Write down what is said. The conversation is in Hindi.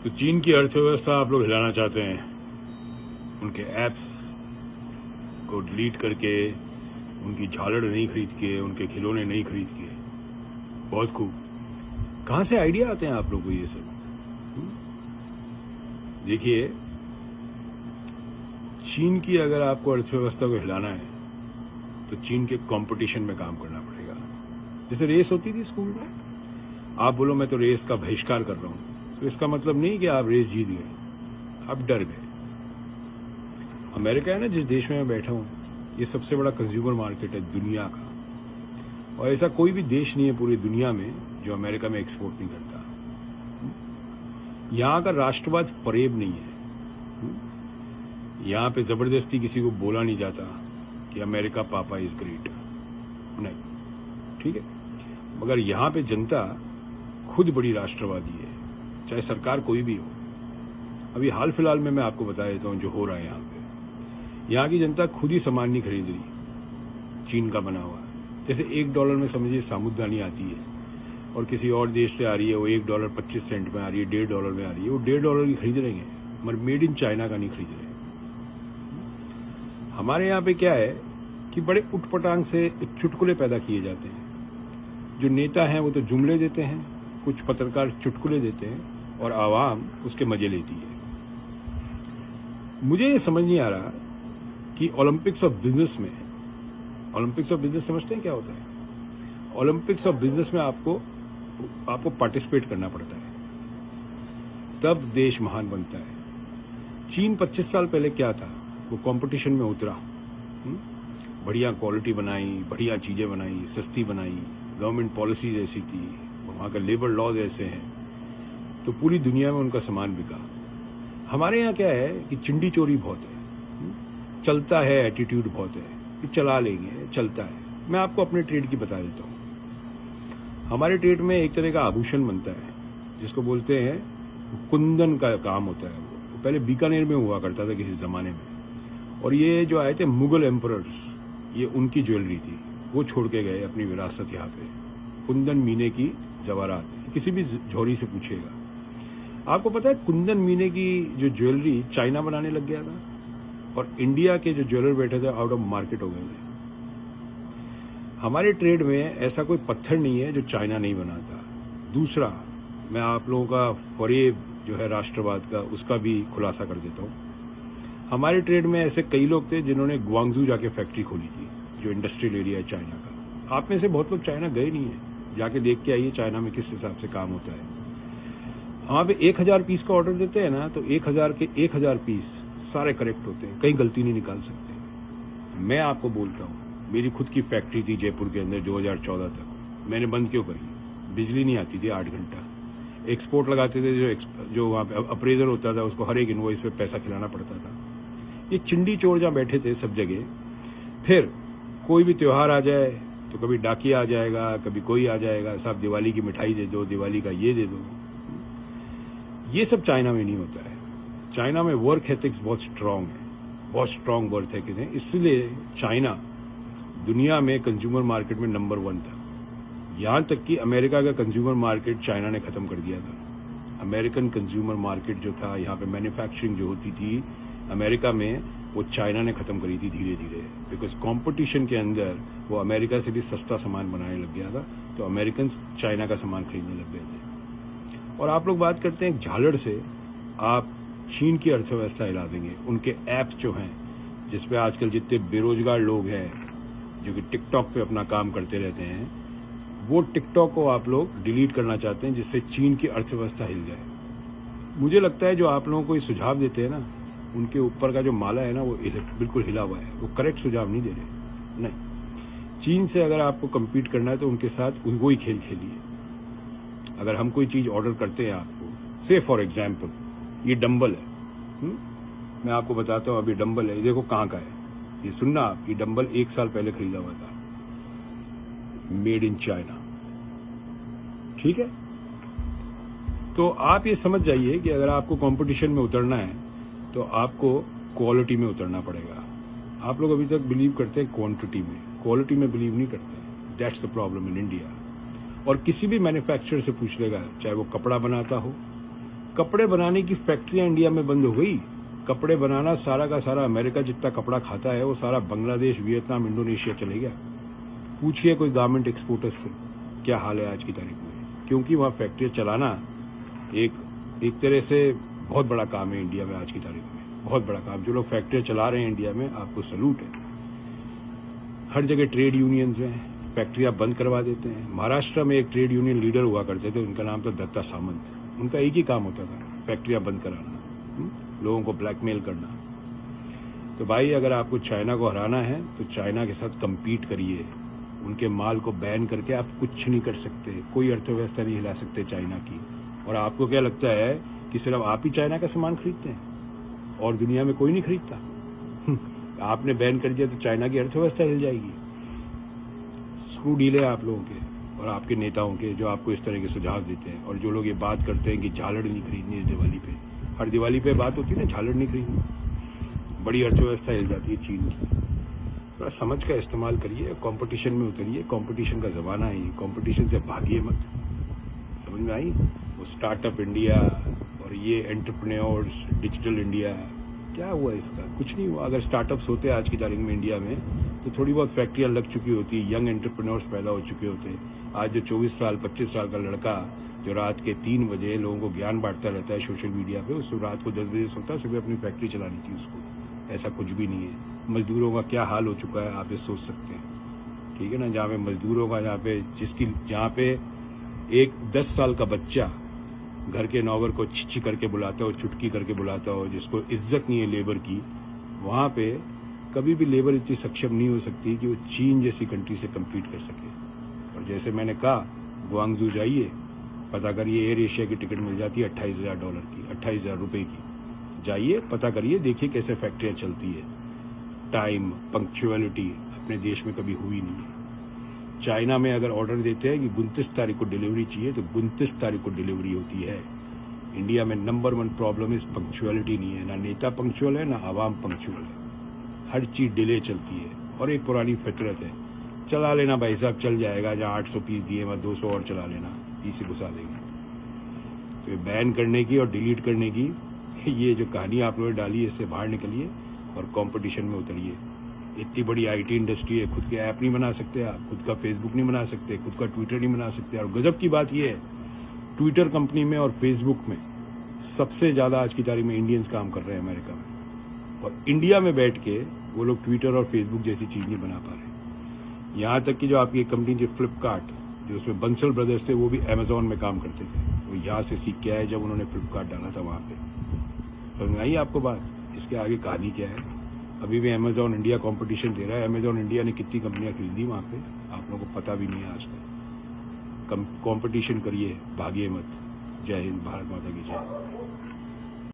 तो चीन की अर्थव्यवस्था आप लोग हिलाना चाहते हैं, उनके ऐप्स को डिलीट करके, उनकी झालड़ नहीं खरीद के, उनके खिलौने नहीं खरीद के। बहुत खूब। कहाँ से आइडिया आते हैं आप लोग को ये सब? देखिए, चीन की अगर आपको अर्थव्यवस्था को हिलाना है तो चीन के कंपटीशन में काम करना पड़ेगा। जैसे रेस होती थी स्कूल में, आप बोलो मैं तो रेस का बहिष्कार कर रहा हूं, तो इसका मतलब नहीं कि आप रेस जीत गए, आप डर गए। अमेरिका है ना, जिस देश में मैं बैठा हूं, ये सबसे बड़ा कंज्यूमर मार्केट है दुनिया का, और ऐसा कोई भी देश नहीं है पूरी दुनिया में जो अमेरिका में एक्सपोर्ट नहीं करता। यहां का राष्ट्रवाद फरेब नहीं है। यहां पे जबरदस्ती किसी को बोला नहीं जाता कि अमेरिका पापा इज ग्रेट, नहीं, ठीक है। मगर यहां पे जनता खुद बड़ी राष्ट्रवादी है, चाहे सरकार कोई भी हो। अभी हाल फिलहाल में मैं आपको बता देता हूं जो हो रहा है यहाँ पे। यहाँ की जनता खुद ही सामान नहीं खरीद रही चीन का बना हुआ। जैसे $1 में समझिए साबुनदानी आती है, और किसी और देश से आ रही है, वो $1.25 में आ रही है, $1.5 में आ रही है, वो $1.5 की खरीद रहे हैं, मगर मेड इन चाइना का नहीं खरीद रहे। हमारे यहाँ पे क्या है कि बड़े उटपटांग से चुटकुले पैदा किए जाते हैं। जो नेता हैं वो तो जुमले देते हैं, कुछ पत्रकार चुटकुले देते हैं, और आवाम उसके मजे लेती है। मुझे ये समझ नहीं आ रहा कि ओलंपिक्स ऑफ बिजनेस में, ओलंपिक्स ऑफ बिजनेस समझते हैं क्या होता है? ओलंपिक्स ऑफ बिजनेस में आपको पार्टिसिपेट करना पड़ता है, तब देश महान बनता है। चीन 25 साल पहले क्या था, वो कंपटीशन में उतरा, बढ़िया क्वालिटी बनाई, बढ़िया चीजें बनाई, सस्ती बनाई, गवर्नमेंट पॉलिसीज ऐसी थी, वहां का लेबर लॉज ऐसे हैं, तो पूरी दुनिया में उनका सामान बिका। हमारे यहाँ क्या है कि चिंडी चोरी बहुत है, चलता है, एटीट्यूड बहुत है कि चला लेंगे, चलता है। मैं आपको अपने ट्रेड की बता देता हूँ। हमारे ट्रेड में एक तरह का आभूषण बनता है जिसको बोलते हैं कुंदन का काम होता है। वो पहले बीकानेर में हुआ करता था किसी जमाने में, और ये जो आए थे मुगल एम्परर्स, ये उनकी ज्वेलरी थी, वो छोड़ के गए अपनी विरासत यहाँ पे। कुंदन मीने की जवाहरात, किसी भी झोरी से पूछेगा। आपको पता है कुंदन मीने की जो ज्वेलरी चाइना बनाने लग गया था, और इंडिया के जो ज्वेलर बैठे थे आउट ऑफ मार्केट हो गए थे। हमारे ट्रेड में ऐसा कोई पत्थर नहीं है जो चाइना नहीं बनाता। दूसरा, मैं आप लोगों का फरेब जो है राष्ट्रवाद का, उसका भी खुलासा कर देता हूँ। हमारे ट्रेड में ऐसे कई लोग थे जिन्होंने ग्वांगजू जाके फैक्ट्री खोली थी, जो इंडस्ट्रियल एरिया है चाइना का। आप में से बहुत लोग चाइना गए नहीं है, जाके देख के आइए चाइना में किस हिसाब से काम होता है। वहाँ पे 1000 पीस का ऑर्डर देते हैं ना, तो 1000 के 1000 पीस सारे करेक्ट होते हैं, कहीं गलती नहीं निकाल सकते। मैं आपको बोलता हूँ, मेरी खुद की फैक्ट्री थी जयपुर के अंदर 2014 तक, मैंने बंद क्यों करी? बिजली नहीं आती थी 8 घंटा। एक्सपोर्ट लगाते थे, जो वहाँ पे अप्रेजर होता था, उसको हर एक इनवॉइस पे पैसा खिलाना पड़ता था। ये चिंडी चोर जहाँ बैठे थे सब जगह। फिर कोई भी त्योहार आ जाए तो कभी डाकिया आ जाएगा, कभी कोई आ जाएगा, साहब दिवाली की मिठाई दे दो, दिवाली का ये दे दो। ये सब चाइना में नहीं होता है। चाइना में वर्क एथिक्स बहुत स्ट्रांग है, बहुत स्ट्रांग वर्क एथिक्स है। इसलिए चाइना दुनिया में कंज्यूमर मार्केट में नंबर 1 था। यहां तक कि अमेरिका का कंज्यूमर मार्केट चाइना ने खत्म कर दिया था। अमेरिकन कंज्यूमर मार्केट जो था, यहाँ पे मैन्युफैक्चरिंग जो होती थी अमेरिका में, वो चाइना ने खत्म करी थी धीरे धीरे। बिकॉज कंपटीशन के अंदर वो अमेरिका से भी सस्ता सामान बनाने लग गया था, तो अमेरिकन चाइना का सामान खरीदने लग गए थे। और आप लोग बात करते हैं झालड़ से आप चीन की अर्थव्यवस्था हिला देंगे। उनके ऐप्स जो हैं, जिसपे आजकल जितने बेरोजगार लोग हैं जो कि टिकटॉक पे अपना काम करते रहते हैं, वो टिकटॉक को आप लोग डिलीट करना चाहते हैं, जिससे चीन की अर्थव्यवस्था हिल जाए। मुझे लगता है जो आप लोगों को ये सुझाव देते हैं ना, उनके ऊपर का जो माला है ना, वो बिल्कुल हिला हुआ है। वो करेक्ट सुझाव नहीं दे रहे। नहीं, चीन से अगर आपको कम्पीट करना है तो उनके साथ वो ही खेल खेलिए। अगर हम कोई चीज ऑर्डर करते हैं आपको, से फॉर एग्जाम्पल ये डंबल है, मैं आपको बताता हूँ, अभी डंबल है, ये देखो कहाँ का है, ये सुनना आप, ये डंबल 1 साल पहले खरीदा हुआ था, मेड इन चाइना, ठीक है। तो आप ये समझ जाइए कि अगर आपको कंपटीशन में उतरना है तो आपको क्वालिटी में उतरना पड़ेगा। आप लोग अभी तक बिलीव करते हैं क्वांटिटी में, क्वालिटी में बिलीव नहीं करते। That's the problem in India. और किसी भी मैन्युफैक्चरर से पूछ लेगा, चाहे वो कपड़ा बनाता हो, कपड़े बनाने की फैक्ट्रियां इंडिया में बंद हो गई। कपड़े बनाना सारा का सारा अमेरिका जितना कपड़ा खाता है वो सारा बांग्लादेश, वियतनाम, इंडोनेशिया चले गया। पूछिए कोई गारमेंट एक्सपोर्टर्स से क्या हाल है आज की तारीख में, क्योंकि वहाँ फैक्ट्रियाँ चलाना एक तरह से बहुत बड़ा काम है इंडिया में आज की तारीख में, बहुत बड़ा काम। जो लोग फैक्ट्रियाँ चला रहे हैं इंडिया में, आपको सलूट है। हर जगह ट्रेड यूनियंस हैं, फैक्ट्रियाँ बंद करवा देते हैं। महाराष्ट्र में एक ट्रेड यूनियन लीडर हुआ करते थे, उनका नाम था दत्ता सामंत। उनका एक ही काम होता था, फैक्ट्रियाँ बंद कराना, लोगों को ब्लैकमेल करना। तो भाई अगर आपको चाइना को हराना है तो चाइना के साथ कम्पीट करिए। उनके माल को बैन करके आप कुछ नहीं कर सकते, कोई अर्थव्यवस्था नहीं हिला सकते चाइना की। और आपको क्या लगता है कि सिर्फ आप ही चाइना का सामान खरीदते हैं और दुनिया में कोई नहीं खरीदता? आपने बैन कर दिया तो चाइना की अर्थव्यवस्था हिल जाएगी। स्क्रू डील है आप लोगों के और आपके नेताओं के, जो आपको इस तरह के सुझाव देते हैं। और जो लोग ये बात करते हैं कि झालड़ नहीं खरीदनी इस दिवाली पे, हर दिवाली पे बात होती है ना, झालड़ नहीं खरीदनी, बड़ी अर्थव्यवस्था हिल जाती है चीन की। थोड़ा समझ का इस्तेमाल करिए, कंपटीशन में उतरिए। कंपटीशन का ज़माना है, कंपटीशन से भागिए मत। समझ में आई? वो स्टार्टअप इंडिया और ये एंटरप्रेन्योर्स, डिजिटल इंडिया, क्या हुआ इसका? कुछ नहीं हुआ। अगर स्टार्टअप्स होते आज की तारीख में इंडिया में तो थोड़ी बहुत फैक्ट्रियाँ लग चुकी होती, यंग एंटरप्रेन्योर्स पैदा हो चुके होते। आज जो 24 साल 25 साल का लड़का जो रात के 3 बजे लोगों को ज्ञान बांटता रहता है सोशल मीडिया पे, उस रात को 10 बजे सोता है, सुबह अपनी फैक्ट्री चलानी थी उसको। ऐसा कुछ भी नहीं है। मजदूरों का क्या हाल हो चुका है आप ये सोच सकते हैं, ठीक है ना? जहाँ पे मजदूरों का, जहाँ पे एक 10 साल का बच्चा घर के नौकर को छिछी करके बुलाता हो, चुटकी करके बुलाता हो, जिसको इज्जत नहीं है लेबर की, वहाँ पे कभी भी लेबर इतनी सक्षम नहीं हो सकती कि वो चीन जैसी कंट्री से कम्पीट कर सके। और जैसे मैंने कहा, ग्वांगजू जाइए, पता करिए, एयर एशिया की टिकट मिल जाती है $28,000 की, $28,000 की। जाइए, पता करिए, देखिए कैसे फैक्ट्रियाँ चलती है। टाइम, पंक्चुअलिटी अपने देश में कभी हुई नहीं है। चाइना में अगर ऑर्डर देते हैं कि 29 तारीख को डिलीवरी चाहिए तो 29 तारीख को डिलीवरी होती है। इंडिया में नंबर 1 प्रॉब्लम इस पंक्चुअलिटी नहीं है। ना नेता पंक्चुअल है, ना आवाम पंक्चुअल है। हर चीज़ डिले चलती है और एक पुरानी फितरत है। चला लेना भाई साहब, चल जाएगा। जहाँ 800 पीस दिए वहाँ 200 और चला लेना, पीस घुसा देंगे। तो ये बैन करने की और डिलीट करने की ये जो कहानी आप लोगों ने डाली है, इससे बाहर निकलिए और कंपटीशन में उतरिए। इतनी बड़ी आईटी इंडस्ट्री है, खुद के ऐप नहीं बना सकते आप, खुद का फेसबुक नहीं बना सकते, खुद का ट्विटर नहीं बना सकते। और गजब की बात यह है, ट्विटर कंपनी में और फेसबुक में सबसे ज़्यादा आज की तारीख में इंडियंस काम कर रहे हैं अमेरिका में। और इंडिया में बैठ के वो लोग ट्विटर और फेसबुक जैसी चीज़ नहीं बना पा रहे। यहाँ तक कि जो आपकी एक कंपनी थी फ्लिपकार्ट, जो उसमें बंसल ब्रदर्स थे, वो भी अमेजोन में काम करते थे। वो यहाँ से सीख के आए जब उन्होंने फ्लिपकार्ट डाला था वहाँ पे। समझ आई आपको बात? इसके आगे कहानी क्या है? अभी भी अमेजोन इंडिया कंपटीशन दे रहा है। अमेजोन इंडिया ने कितनी कंपनियां खरीदी वहाँ पे, आप लोगों को पता भी नहीं है आज तक। कंपटीशन करिए, भागिए मत। जय हिंद, भारत माता की जय।